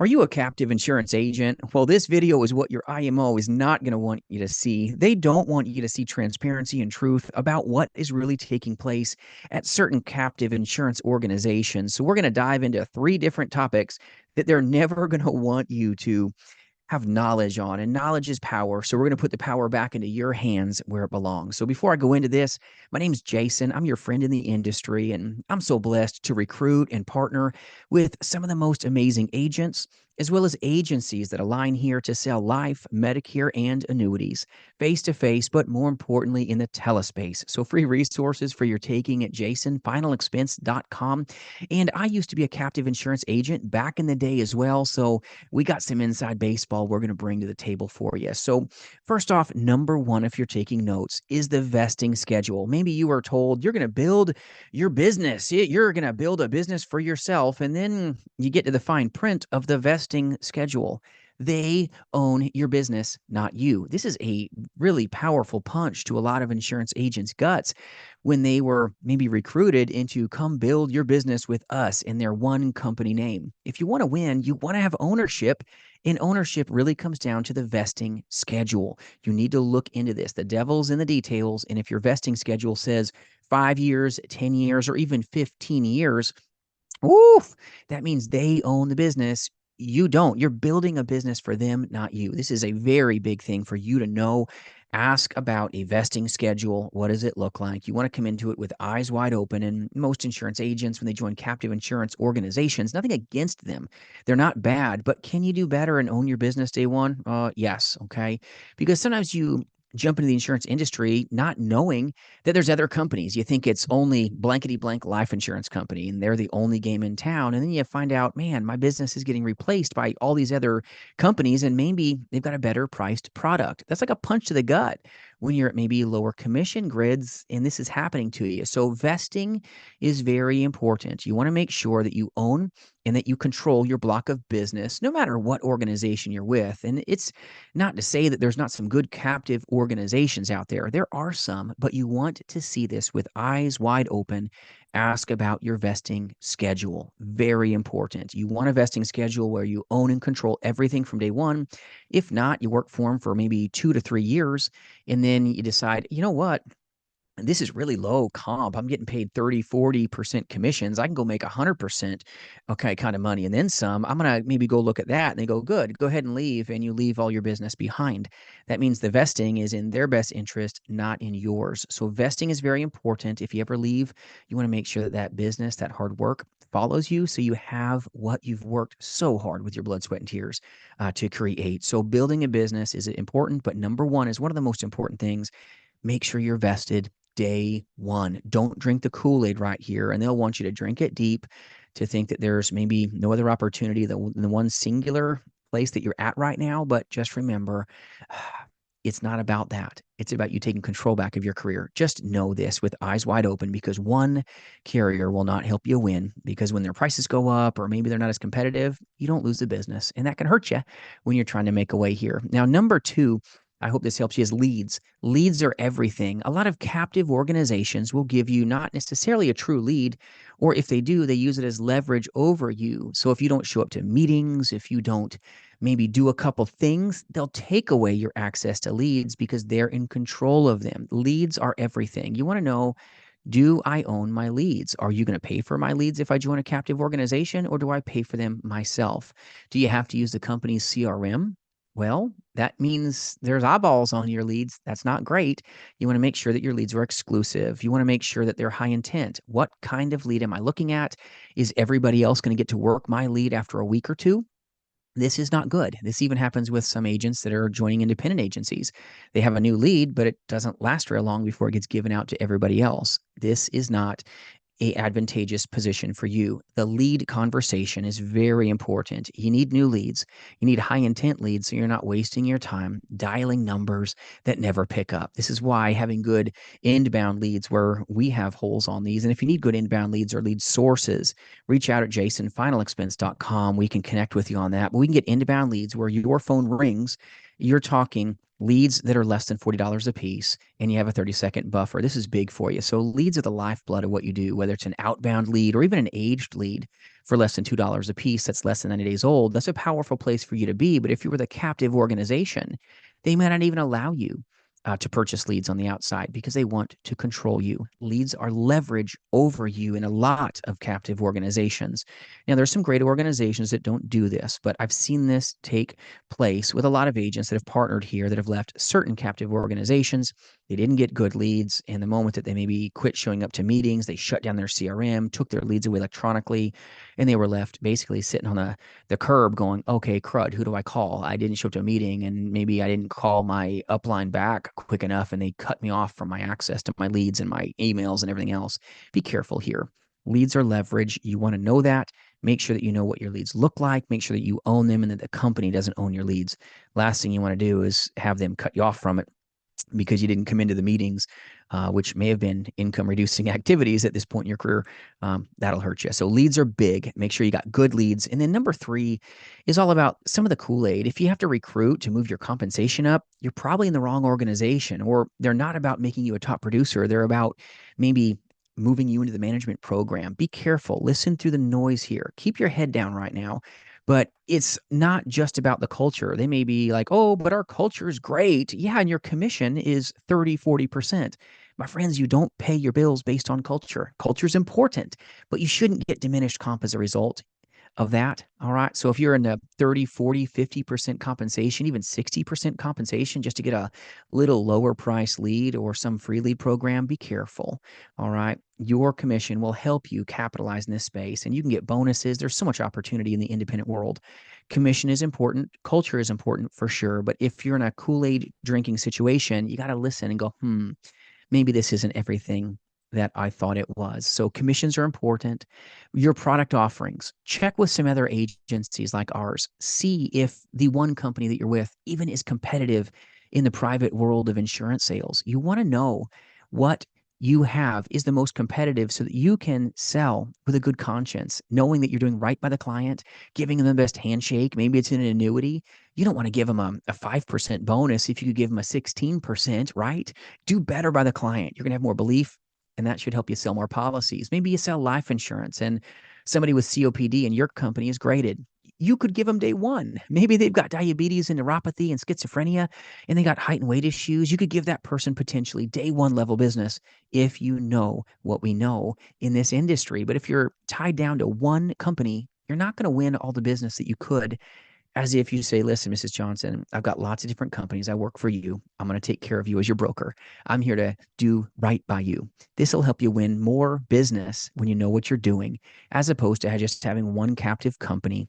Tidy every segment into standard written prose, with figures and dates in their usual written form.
Are you a captive insurance agent? Well, this video is what your IMO is not going to want you to see. They don't want you to see transparency and truth about what is really taking place at certain captive insurance organizations. So, we're going to dive into three different topics that they're never going to want you to have knowledge on, and knowledge is power. So we're going to put the power back into your hands where it belongs. So before I go into this, my name is Jason. I'm your friend in the industry, and I'm so blessed to recruit and partner with some of the most amazing agents, as well as agencies that align here to sell life, Medicare, and annuities face to face, but more importantly in the telespace. So free resources for your taking at jasonfinalexpense.com. And I used to be a captive insurance agent back in the day as well. So we got some inside baseball we're going to bring to the table for you. So, first off, number one, if you're taking notes, is the vesting schedule. Maybe you are told you're going to build your business, you're going to build a business for yourself, and then you get to the fine print of the vesting schedule. They own your business, not you. This is a really powerful punch to a lot of insurance agents' guts when they were maybe recruited into come build your business with us in their one company name. If you want to win, you want to have ownership, and ownership really comes down to the vesting schedule. You need to look into this. The devil's in the details. And if your vesting schedule says 5 years, 10 years, or even 15 years, oof, that means they own the business. You don't. You're building a business for them, not you. This is a very big thing for you to know. Ask about a vesting schedule. What does it look like? You want to come into it with eyes wide open. And most insurance agents, when they join captive insurance organizations, nothing against them. They're not bad, but can you do better and own your business day one? Yes. Okay. Because sometimes you jump into the insurance industry not knowing that there's other companies. You think it's only blankety blank life insurance company and they're the only game in town. And then you find out, man, my business is getting replaced by all these other companies and maybe they've got a better priced product. That's like a punch to the gut when you're at maybe lower commission grids and this is happening to you. So vesting is very important. You want to make sure that you own and that you control your block of business, no matter what organization you're with. And it's not to say that there's not some good captive organizations out there. There are some, but you want to see this with eyes wide open. Ask about your vesting schedule. Very important. You want a vesting schedule where you own and control everything from day one. If not, you work for them for maybe 2 to 3 years, and then you decide, you know what? This is really low comp. I'm getting paid 30, 40% commissions. I can go make 100%, okay, kind of money and then some. I'm going to maybe go look at that. And they go, good, go ahead and leave. And you leave all your business behind. That means the vesting is in their best interest, not in yours. So vesting is very important. If you ever leave, you want to make sure that that business, that hard work follows you. So you have what you've worked so hard with your blood, sweat, and tears to create. So building a business is important, but number one is one of the most important things. Make sure you're vested day one. Don't drink the Kool-Aid right here. And they'll want you to drink it deep to think that there's maybe no other opportunity than the one singular place that you're at right now. But just remember, it's not about that. It's about you taking control back of your career. Just know this with eyes wide open because one carrier will not help you win because when their prices go up or maybe they're not as competitive, you don't lose the business. And that can hurt you when you're trying to make a way here. Now, number two, I hope this helps you, is leads. Leads are everything. A lot of captive organizations will give you not necessarily a true lead, or if they do, they use it as leverage over you. So if you don't show up to meetings, if you don't maybe do a couple things, they'll take away your access to leads because they're in control of them. Leads are everything. You want to know, do I own my leads? Are you going to pay for my leads if I join a captive organization, or do I pay for them myself? Do you have to use the company's CRM? Well, that means there's eyeballs on your leads. That's not great. You want to make sure that your leads are exclusive. You want to make sure that they're high intent. What kind of lead am I looking at? Is everybody else going to get to work my lead after a week or two? This is not good. This even happens with some agents that are joining independent agencies. They have a new lead, but it doesn't last very long before it gets given out to everybody else. This is not a advantageous position for you. The lead conversation is very important. You need new leads. You need high intent leads so you're not wasting your time dialing numbers that never pick up. This is why having good inbound leads, where we have holes on these. And if you need good inbound leads or lead sources, reach out at jasonfinalexpense.com. We can connect with you on that. But we can get inbound leads where your phone rings. You're talking leads that are less than $40 a piece, and you have a 30-second buffer. This is big for you. So leads are the lifeblood of what you do, whether it's an outbound lead or even an aged lead. for less than $2 a piece that's less than 90 days old, that's a powerful place for you to be. But if you were the captive organization, they might not even allow you to purchase leads on the outside because they want to control you. Leads are leverage over you in a lot of captive organizations. Now, there's some great organizations that don't do this, but I've seen this take place with a lot of agents that have partnered here that have left certain captive organizations. They didn't get good leads, and the moment that they maybe quit showing up to meetings, they shut down their CRM, took their leads away electronically, and they were left basically sitting on the curb going, okay, crud, who do I call? I didn't show up to a meeting, and maybe I didn't call my upline back quick enough, and they cut me off from my access to my leads and my emails and everything else. Be careful here. Leads are leverage. You want to know that. Make sure that you know what your leads look like. Make sure that you own them and that the company doesn't own your leads. Last thing you want to do is have them cut you off from it because you didn't come into the meetings, which may have been income reducing activities at this point in your career. That'll hurt you. So leads are big. Make sure you got good leads. And then number 3 is all about some of the Kool-Aid. If you have to recruit to move your compensation up, you're probably in the wrong organization, or they're not about making you a top producer. They're about maybe moving you into the management program. Be careful. Listen through the noise here. Keep your head down right now. But it's not just about the culture. They may be like, oh, but our culture is great. Yeah, and your commission is 30, 40%. My friends, you don't pay your bills based on culture. Culture is important, but you shouldn't get diminished comp as a result of that. All right. So if you're in the 30, 40, 50% compensation, even 60% compensation just to get a little lower price lead or some free lead program, be careful. All right. Your commission will help you capitalize in this space, and you can get bonuses. There's so much opportunity in the independent world. Commission is important. Culture is important for sure. But if you're in a Kool-Aid drinking situation, you got to listen and go, maybe this isn't everything that I thought it was. So commissions are important. Your product offerings, check with some other agencies like ours. See if the one company that you're with even is competitive in the private world of insurance sales. You want to know what you have is the most competitive so that you can sell with a good conscience, knowing that you're doing right by the client, giving them the best handshake. Maybe it's an annuity. You don't want to give them a 5% bonus if you could give them a 16%, right? Do better by the client. You're going to have more belief, and that should help you sell more policies. Maybe you sell life insurance and somebody with COPD in your company is graded. You could give them day one. Maybe they've got diabetes and neuropathy and schizophrenia and they got height and weight issues. You could give that person potentially day one level business if you know what we know in this industry. But if you're tied down to one company, you're not going to win all the business that you could, as if you say, listen, Mrs. Johnson, I've got lots of different companies. I work for you. I'm going to take care of you as your broker. I'm here to do right by you. This will help you win more business when you know what you're doing, as opposed to just having one captive company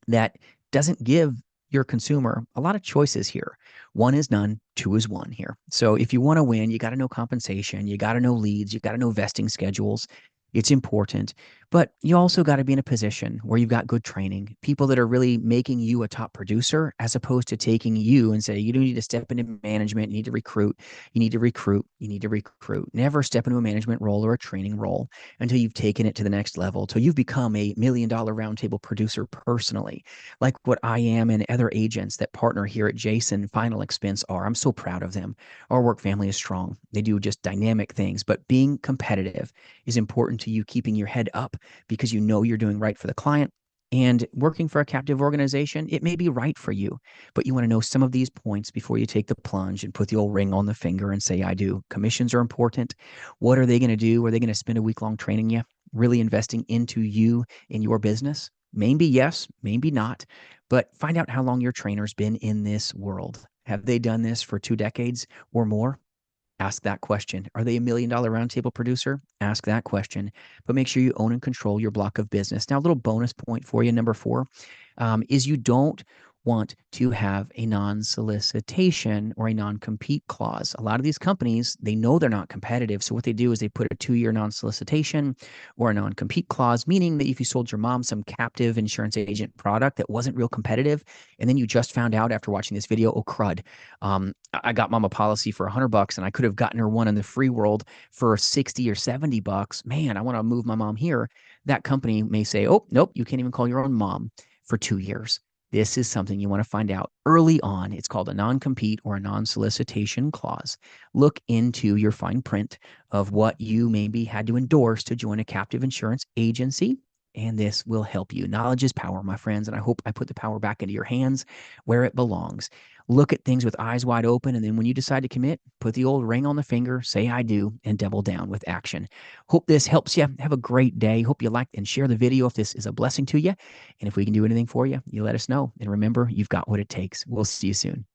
that doesn't give your consumer a lot of choices here. One is none, two is one here. So if you want to win, you got to know compensation, you got to know leads, you got to know vesting schedules. It's important, but you also got to be in a position where you've got good training, people that are really making you a top producer, as opposed to taking you and say, you do need to step into management, you need to recruit, you need to recruit, you need to recruit. Never step into a management role or a training role until you've taken it to the next level, till you've become a $1 million roundtable producer personally, like what I am and other agents that partner here at Jason Final Expense are. I'm so proud of them. Our work family is strong. They do just dynamic things, but being competitive is important to you, keeping your head up because you know you're doing right for the client. And working for a captive organization, it may be right for you, but you want to know some of these points before you take the plunge and put the old ring on the finger and say, I do. Commissions are important. What are they going to do? Are they going to spend a week-long training you, really investing into you in your business? Maybe yes, maybe not, but find out how long your trainer's been in this world. Have they done this for 2 decades or more? Ask that question. Are they a $1 million roundtable producer? Ask that question, but make sure you own and control your block of business. Now, a little bonus point for you, number 4, is you don't want to have a non-solicitation or a non-compete clause. A lot of these companies, they know they're not competitive. So what they do is they put a 2-year non-solicitation or a non-compete clause, meaning that if you sold your mom some captive insurance agent product that wasn't real competitive, and then you just found out after watching this video, oh crud, I got mom a policy for $100 and I could have gotten her one in the free world for 60 or $70. Man, I want to move my mom here. That company may say, oh, nope, you can't even call your own mom for 2 years. This is something you want to find out early on. It's called a non-compete or a non-solicitation clause. Look into your fine print of what you maybe had to endorse to join a captive insurance agency. and this will help you. Knowledge is power, my friends, and I hope I put the power back into your hands where it belongs. Look at things with eyes wide open, and then when you decide to commit, put the old ring on the finger, say I do, and double down with action. Hope this helps you. Have a great day. Hope you like and share the video if this is a blessing to you. And if we can do anything for you, you let us know. And remember, you've got what it takes. We'll see you soon.